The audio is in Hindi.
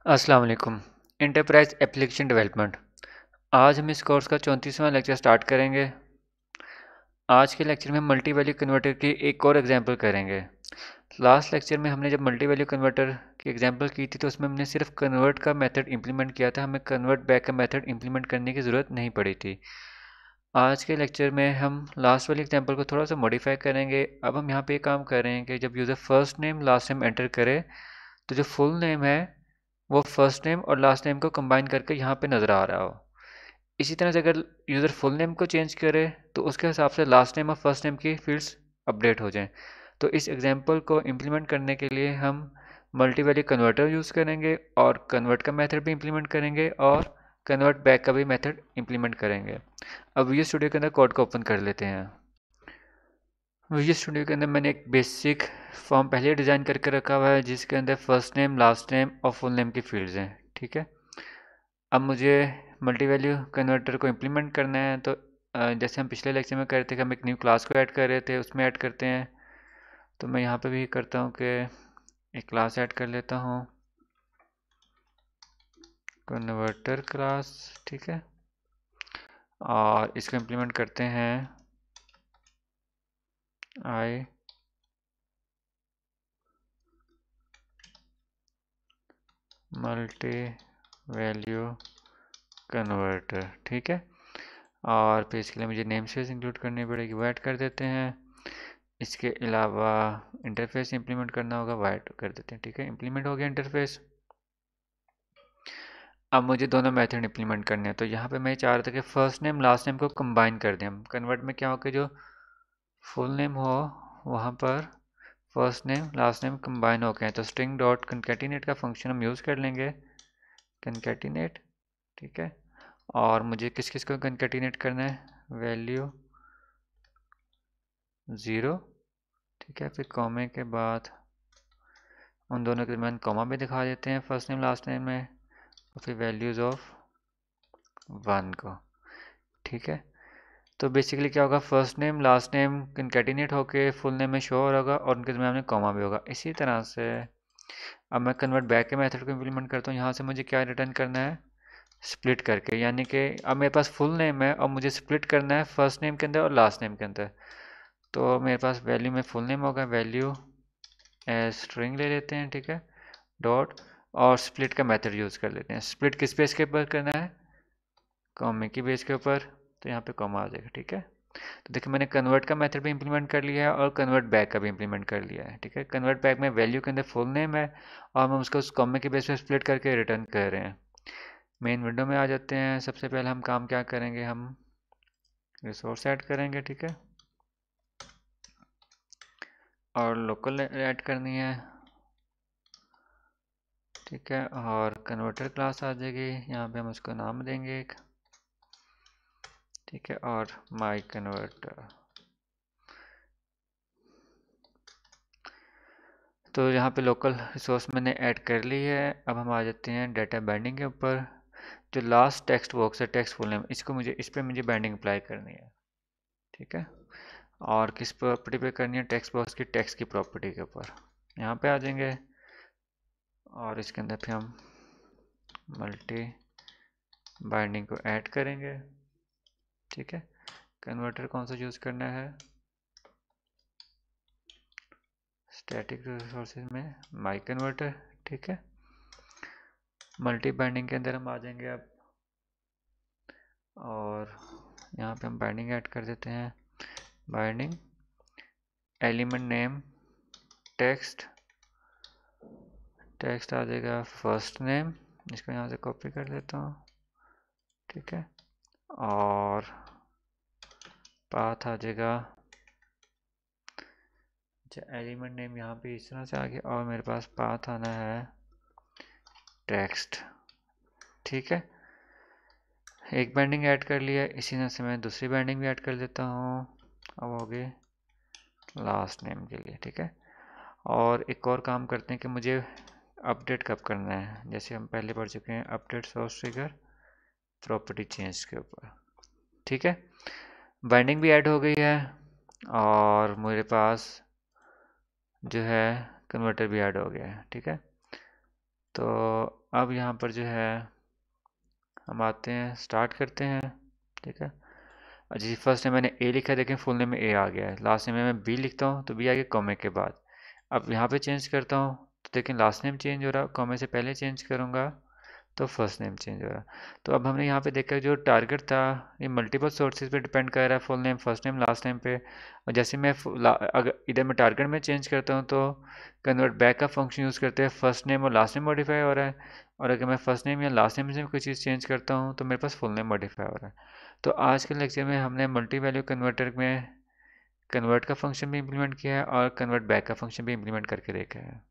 अस्सलाम वालेकुम। Enterprise application development. आज हम इस कोर्स का 34वां लेक्चर स्टार्ट करेंगे। आज के लेक्चर में हम मल्टी वैल्यू कन्वर्टर की एक और एग्जांपल करेंगे। लास्ट लेक्चर में हमने जब मल्टी वैल्यू कन्वर्टर की एग्जांपल की थी तो उसमें हमने सिर्फ कन्वर्ट का मेथड इंप्लीमेंट किया था, हमें कन्वर्ट बैक का मेथड इंप्लीमेंट करने की ज़रूरत नहीं पड़ी थी। आज के लेक्चर में हम लास्ट वाली एग्जांपल को थोड़ा सा मॉडिफाई करेंगे। अब हम यहाँ पे काम कर रहे हैं कि जब user first name last name enter करे तो जो फुल नेम है वो फर्स्ट नेम और लास्ट नेम को कंबाइन करके यहाँ पे नज़र आ रहा हो। इसी तरह से अगर यूज़र फुल नेम को चेंज करे तो उसके हिसाब से लास्ट नेम और फर्स्ट नेम की फील्ड्स अपडेट हो जाएं। तो इस एग्जांपल को इम्प्लीमेंट करने के लिए हम मल्टी वैल्यू कन्वर्टर यूज़ करेंगे और कन्वर्ट का मेथड भी इम्प्लीमेंट करेंगे और कन्वर्ट बैक का भी मेथड इम्प्लीमेंट करेंगे। अब विजुअल स्टूडियो के अंदर कोड को ओपन कर लेते हैं। विजुअल स्टूडियो के अंदर मैंने एक बेसिक फॉर्म पहले ही डिज़ाइन करके रखा हुआ है जिसके अंदर फर्स्ट नेम लास्ट नेम और फुल नेम की फील्ड्स हैं। ठीक है, अब मुझे मल्टी वैल्यू कन्वर्टर को इम्प्लीमेंट करना है तो जैसे हम पिछले लेक्चर में कर रहे थे कि हम एक न्यू क्लास को ऐड कर रहे थे, उसमें ऐड करते हैं। तो मैं यहाँ पे भी करता हूँ कि एक क्लास ऐड कर लेता हूँ, कन्वर्टर क्लास। ठीक है, और इसको इम्प्लीमेंट करते हैं आई मल्टी वैल्यू कन्वर्टर। ठीक है, और फिर इसके लिए मुझे नेम स्पेस इंक्लूड करनी पड़ेगी, वो ऐड कर देते हैं। इसके अलावा इंटरफेस इंप्लीमेंट करना होगा, वो ऐड कर देते हैं। ठीक है, इंप्लीमेंट हो गया इंटरफेस। अब मुझे दोनों मेथड इंप्लीमेंट करने हैं तो यहाँ पे मैं चाह रहा था कि फर्स्ट नेम लास्ट नेम को कंबाइन कर दें। हम कन्वर्ट में क्या हो कि जो फुल नेम हो वहाँ पर first name last name combine हो गए हैं, तो स्ट्रिंग डॉट कंकैटिनेट का फंक्शन हम यूज़ कर लेंगे, कंकैटिनेट। ठीक है, और मुझे किस किस को कंकैटिनेट करना है, वैल्यू 0। ठीक है, फिर कॉमे के बाद उन दोनों के दरमियान कॉमा भी दिखा देते हैं फर्स्ट नेम लास्ट नेम में, और फिर वैल्यूज़ ऑफ 1 को। ठीक है, तो बेसिकली क्या होगा, first name last name concatenate होके फुल नेम में शो हो होगा और उनके दरमियान में कॉमा भी होगा। इसी तरह से अब मैं कन्वर्ट बैक के मेथड को इम्प्लीमेंट करता हूँ। यहाँ से मुझे क्या रिटर्न करना है, स्प्लिट करके, यानी कि अब मेरे पास फुल नेम है और मुझे स्प्लिट करना है फर्स्ट नेम के अंदर और लास्ट नेम के अंदर। तो मेरे पास वैल्यू में फुल नेम होगा, वैल्यू एज स्ट्रिंग ले लेते हैं। ठीक है, डॉट, और स्प्लिट का मेथड यूज़ कर लेते हैं। स्प्लिट किस बेस के ऊपर करना है, कॉमे की बेस के ऊपर, तो यहाँ पे कॉमा आ जाएगा। ठीक है, तो देखिए मैंने कन्वर्ट का मेथड भी इंप्लीमेंट कर लिया है और कन्वर्ट बैक का भी इंप्लीमेंट कर लिया है। ठीक है, कन्वर्ट बैक में वैल्यू के अंदर फुल नेम है और हम उसको उस कॉमे के बेस पे स्प्लिट करके रिटर्न कर रहे हैं। मेन विंडो में आ जाते हैं। सबसे पहले हम काम क्या करेंगे, हम रिसोर्स ऐड करेंगे। ठीक है, और लोकल ऐड करनी है। ठीक है, और कन्वर्टर क्लास आ जाएगी, यहाँ पे हम उसको नाम देंगे एक। ठीक है, और माई कन्वर्टर। तो यहाँ पे लोकल रिसोर्स मैंने ऐड कर ली है। अब हम आ जाते हैं डाटा बाइंडिंग के ऊपर। जो लास्ट टेक्स्ट बॉक्स है, टेक्स्ट फुल नेम, इसको मुझे, इस पर मुझे बाइंडिंग अप्लाई करनी है। ठीक है, और किस प्रॉपर्टी पे करनी है, टेक्स्ट बॉक्स की टेक्स्ट की प्रॉपर्टी के ऊपर। यहाँ पे आ जाएंगे और इसके अंदर फिर हम मल्टी बाइंडिंग को ऐड करेंगे। ठीक है, कन्वर्टर कौन सा यूज़ करना है, स्टैटिक रिसोर्सेज में माई कन्वर्टर। ठीक है, मल्टी बाइंडिंग के अंदर हम आ जाएंगे अब, और यहाँ पे हम बाइंडिंग ऐड कर देते हैं। Binding element name text, text आ जाएगा फर्स्ट नेम, इसको यहाँ से कॉपी कर लेता हूँ। ठीक है, और पाथ आ जाएगा, अच्छा एलिमेंट नेम यहाँ पे इस तरह से आ गया और मेरे पास पाथ आना है टेक्स्ट। ठीक है, एक बाइंडिंग ऐड कर लिया, इसी तरह से मैं दूसरी बाइंडिंग भी ऐड कर देता हूँ। अब हो गए लास्ट नेम के लिए। ठीक है, और एक और काम करते हैं कि मुझे अपडेट कब करना है, जैसे हम पहले पढ़ चुके हैं, update source trigger property change के ऊपर। ठीक है, बाइंडिंग भी ऐड हो गई है और मेरे पास जो है कन्वर्टर भी ऐड हो गया है। ठीक है, तो अब यहाँ पर जो है हम आते हैं, स्टार्ट करते हैं। ठीक है, जी फर्स्ट नेम मैंने ए लिखा है, देखें फुल नेम में ए आ गया है। लास्ट नेम में मैं बी लिखता हूँ तो बी आ गया कॉमे के बाद। अब यहाँ पे चेंज करता हूँ तो देखें लास्ट नेम चेंज हो रहा है, कॉमे से पहले चेंज करूँगा तो फर्स्ट नेम चेंज हो रहा है। तो अब हमने यहाँ पे देखा जो टारगेट था ये मल्टीपल सोर्सेज पे डिपेंड कर रहा है, full name first name last name पे। और जैसे मैं अगर इधर मैं टारगेट में चेंज करता हूँ तो कन्वर्ट बैक का फंक्शन यूज़ करते हैं, फर्स्ट नेम और लास्ट नेम मॉडिफाई हो रहा है। और अगर मैं फर्स्ट नेम या लास्ट नेम से कोई चीज़ चेंज करता हूँ तो मेरे पास फुल नेम मॉडिफाई हो रहा है। तो आज के लेक्चर में हमने मल्टी वैल्यू कन्वर्टर में कन्वर्ट का फंक्शन भी इम्प्लीमेंट किया है और कन्वर्ट बैक का फंक्शन भी इम्प्लीमेंट करके देखा है।